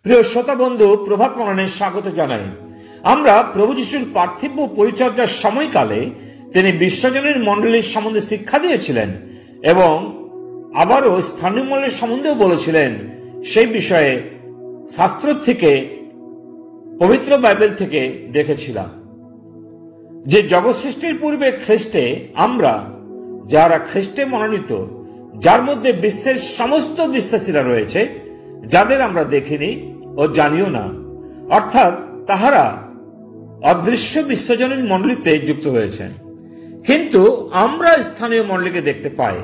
প্রিয় শ্রোতা বন্ধু, প্রভাত মননে স্বাগত জানাই। আমরা প্রভু যিশুর পার্থিব পরিচর্যার সময়কালে তিনি বিশ্বজনীন মণ্ডলীর সম্বন্ধে শিক্ষা দিয়েছিলেন এবং আবারও স্থানীয় মণ্ডলীর সম্বন্ধেও বলেছিলেন। সেই বিষয়ে শাস্ত্র থেকে, পবিত্র বাইবেল থেকে দেখেছিলাম যে জগৎ সৃষ্টির পূর্বে খ্রিস্টে আমরা যারা খ্রিস্টে মনোনীত, যার মধ্যে বিশ্বের সমস্ত বিশ্বাসীরা রয়েছে, যাদের আমরা দেখিনি ও জানিও না, অর্থাৎ তাহারা অদৃশ্য বিশ্বজনীন মণ্ডলীতে যুক্ত হয়েছেন। কিন্তু আমরা স্থানীয় মণ্ডলীকে দেখতে পাই।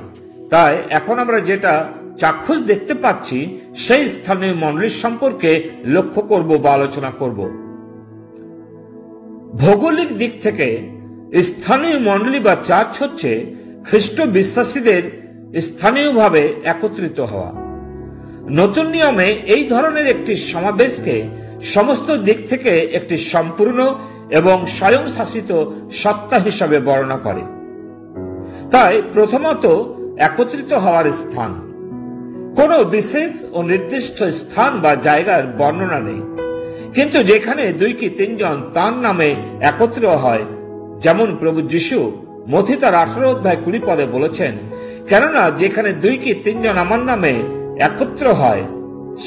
তাই এখন আমরা যেটা চাক্ষুষ দেখতে পাচ্ছি সেই স্থানীয় মণ্ডলীর সম্পর্কে লক্ষ্য করব বা আলোচনা করব। ভৌগোলিক দিক থেকে স্থানীয় মণ্ডলী বা চার্চ হচ্ছে খ্রিস্ট বিশ্বাসীদের স্থানীয়ভাবে একত্রিত হওয়া। নতুন নিয়মে এই ধরনের একটি সমাবেশকে সমস্ত দিক থেকে একটি সম্পূর্ণ এবং স্বয়ংশাসিত সত্তা হিসাবে বর্ণনা করে। তাই প্রথমত একত্রিত হওয়ার স্থান, কোনো বিশেষ ও নির্দিষ্ট স্থান বা জায়গার বর্ণনা নেই, কিন্তু যেখানে 2 কি 3 জন তার নামে একত্র হয়, যেমন প্রভু যিশু মথি তার 18 অধ্যায় 20 পদে বলেছেন, কেননা যেখানে 2 কি 3 জন আমার নামে একত্র হয়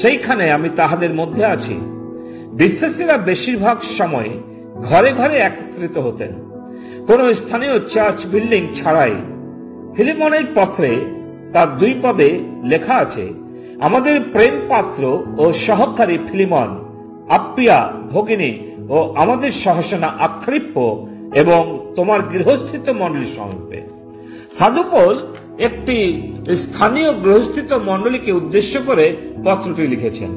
সেইখানে আমি তাহাদের মধ্যে আছি। বিশ্বাসীরা বেশিরভাগ সময় ঘরে ঘরে একত্রিত হতেন, কোন স্থানীয় চার্চ বিল্ডিং ছাড়াই। ফিলিমনের পত্রে তার 2 পদে লেখা আছে, আমাদের প্রেম পাত্র ও সহকারী ফিলিমন, আপ্পিয়া ভগিনী ও আমাদের সহসেনা আক্ষরিপ্য এবং তোমার গৃহস্থিত মণ্ডলী সমীপে। সাধু পৌল একটি স্থানীয় গৃহস্থিত মণ্ডলীকে উদ্দেশ্য করে পত্রটি লিখেছেন।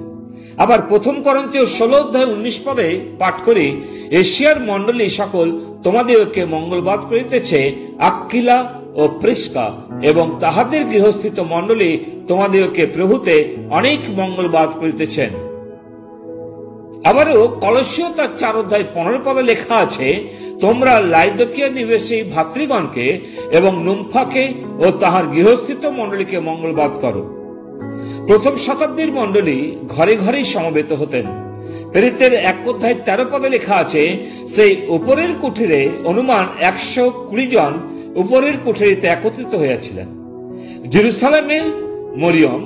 আবার 1 করন্থীয় 16 অধ্যায় 19 পদে পাঠ করি, এশিয়ার মণ্ডলী সকল তোমাদেরকে মঙ্গলবাদ করিতেছে, আক্কিলা ও প্রিস্কা এবং তাহাদের গৃহস্থিত মণ্ডলী তোমাদেরকে প্রভুতে অনেক মঙ্গলবাদ করিতেছেন। আবারও কলসীয় তার 4 অধ্যায় 15 পদে লেখা আছে, তোমরা লাইদোকিয়া নিবাসী ভাতৃগণকে এবং নুম্ফাকে ও তাহার গৃহস্থিত মণ্ডলীকে মঙ্গলবাদ করো। প্রথম শতাব্দীর মণ্ডলী ঘরে ঘরেই সমবেত হতেন। প্রেরিতের 1 অধ্যায় 13 পদে লেখা আছে, সেই উপরের কুঠিরে অনুমান 120 জন উপরের কুঠিরিতে একত্রিত হইয়াছিলেন। জেরুসালেমের মরিয়ম,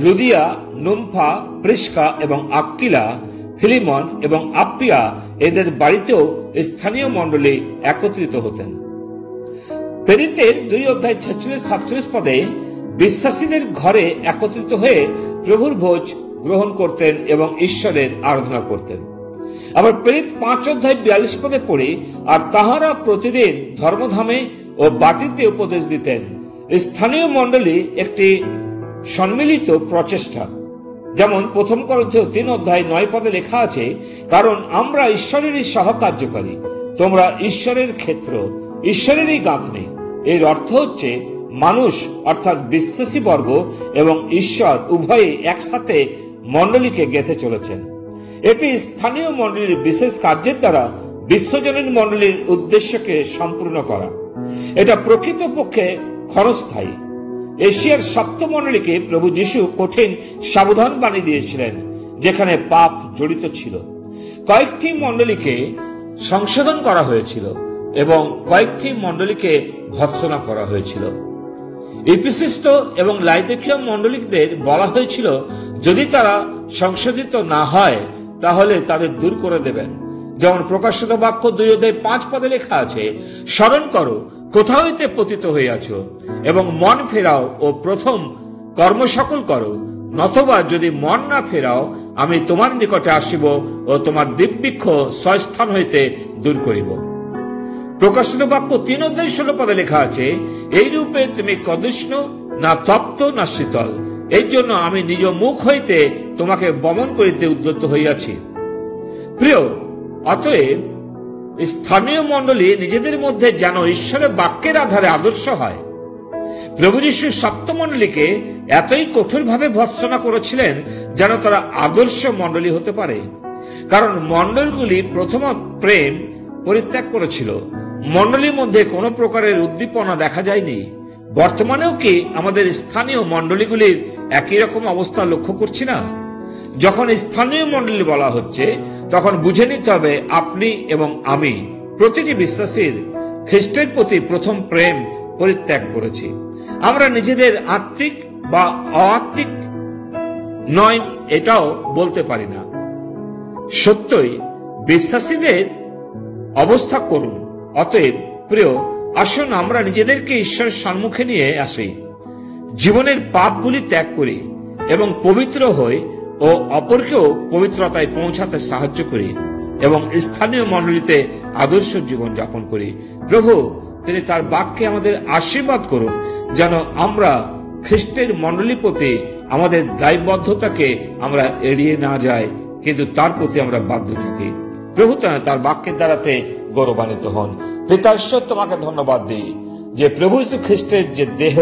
লুদিয়া, নুম্ফা, প্রিস্কা এবং আক্কিলা, ফিলিমন এবং আপ্পিয়া এদের বাড়িতেও স্থানীয় মণ্ডলী একত্রিত হতেন। প্রেরিতের 2 অধ্যায় 46-47 পদে বিশ্বাসীদের ঘরে একত্রিত হয়ে প্রভুর ভোজ গ্রহণ করতেন এবং ঈশ্বরের আরাধনা করতেন। আবার প্রেরিত 5 অধ্যায় 42 পদে পড়ি, আর তাহারা প্রতিদিন ধর্মধামে ও বাটিতে উপদেশ দিতেন। স্থানীয় মণ্ডলী একটি সম্মিলিত প্রচেষ্টা, যেমন 1 করন্থীয় 3 অধ্যায় 9 পদে লেখা আছে, কারণ আমরা ঈশ্বরেরই সহকার্যকারী, তোমরা ঈশ্বরের ক্ষেত্র, ঈশ্বরেরই গাঁথনি। এর অর্থ হচ্ছে মানুষ অর্থাৎ বিশ্বাসী বর্গ এবং ঈশ্বর উভয়ে একসাথে মণ্ডলীকে গেঁথে চলেছেন। এটি স্থানীয় মণ্ডলীর বিশেষ কার্যের দ্বারা বিশ্বজনীন মণ্ডলীর উদ্দেশ্যকে সম্পূর্ণ করা। এটা প্রকৃতপক্ষে ক্ষণস্থায়ী। এশিয়ার 7 মণ্ডলীকে প্রভু যিশু কঠিন সাবধান বাণী দিয়েছিলেন, যেখানে পাপ জড়িত ছিল। কয়েকটি মণ্ডলীকে সংশোধন করা হয়েছিল এবং কয়েকটি মণ্ডলীকে ভৎসনা করা হয়েছিল। ইফিসিস্ত এবং লাইদোকিয়া মণ্ডলীদের বলা হয়েছিল, যদি তারা সংশোধিত না হয় তাহলে তাদের দূর করে দেবেন। যেমন প্রকাশিত বাক্য 2 অধ্যায় 5 পদে লেখা আছে, স্মরণ করো কোথা হইতে পতিত হইয়াছ এবং মন ফেরাও ও প্রথম কর্ম সকল করো, নতবা যদি মন না ফেরাও আমি তোমার নিকটে আসিব ও তোমার দিব্যিক্ষ স্বস্থান হইতে দূর করিব। প্রকাশিত বাক্য 3 অধ্যায় 16 পদে লেখা আছে, এই রূপে তুমি কদৃষ্ণ না তপ্ত না শীতল, এই জন্য আমি নিজ মুখ হইতে তোমাকে বমন করিতে উদ্যত হইয়াছি। প্রিয়, অতএব স্থানীয় মণ্ডলী নিজেদের মধ্যে যেন ঈশ্বরের বাক্যের আধারে আদর্শ হয়। প্রভু যীশু 7 মণ্ডলীকে এতই কঠোরভাবে ভৎসনা করেছিলেন যেন তারা আদর্শ মণ্ডলী হতে পারে, কারণ মণ্ডলীগুলি প্রথম প্রেম পরিত্যাগ করেছিল। মণ্ডলীর মধ্যে কোনো প্রকারের উদ্দীপনা দেখা যায়নি। বর্তমানেও কি আমাদের স্থানীয় মণ্ডলীগুলির একই রকম অবস্থা লক্ষ্য করছি না? যখন স্থানীয় মণ্ডলী বলা হচ্ছে তখন বুঝে নিতে হবে আপনি এবং আমি প্রতিটি বিশ্বাসীর খ্রিস্টের প্রতি প্রথম প্রেম পরিত্যাগ করেছি। আমরা নিজেদের আত্মিক বা অআত্মিক নয় এটাও বলতে পারি না। সত্যই বিশ্বাসীদের অবস্থা করুন। অতএব প্রিয়, আসুন আমরা নিজেদেরকে ঈশ্বরের সম্মুখে নিয়ে আসি, জীবনের পাপগুলি ত্যাগ করি এবং পবিত্র হই ও অপরকেও পবিত্রতায় পৌঁছাতে সাহায্য করি এবং স্থানীয় মণ্ডলীতে আদর্শ জীবন যাপন করি। প্রভু তিনি তার বাক্যে আমাদের আশীর্বাদ করুন, যেন আমরা খ্রিস্টের মণ্ডলীর প্রতি আমাদের দায়বদ্ধতাকে আমরা এড়িয়ে না যাই, কিন্তু তার প্রতি আমরা বাধ্য থাকি। প্রভু তার বাক্যের দ্বারাতে গৌরবান্বিত হন। পিতা ঈশ্বর, তোমাকে ধন্যবাদ দিই যে প্রভু যীশু খ্রিস্টের যে দেহ,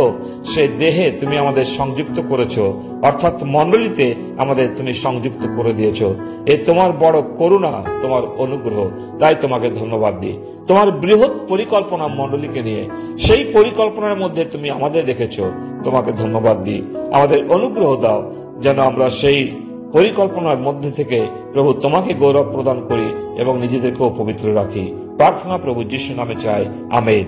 সেই দেহে তুমি আমাদের সংযুক্ত করেছো, অর্থাৎ মণ্ডলীতে আমাদের তুমি সংযুক্ত করে দিয়েছো। এ তোমার বড় করুণা, তোমার অনুগ্রহ, তাই তোমাকে ধন্যবাদ দিই। তোমার বৃহৎ পরিকল্পনা মণ্ডলীকে নিয়ে, সেই পরিকল্পনার মধ্যে তুমি আমাদের রেখেছো, তোমাকে ধন্যবাদ দিই। আমাদের অনুগ্রহ দাও যেন আমরা সেই পরিকল্পনার মধ্যে থেকে প্রভু তোমাকে গৌরব প্রদান করি এবং নিজেদেরকেও পবিত্র রাখি। প্রার্থনা প্রভু যিশু নামে চাই, আমেন।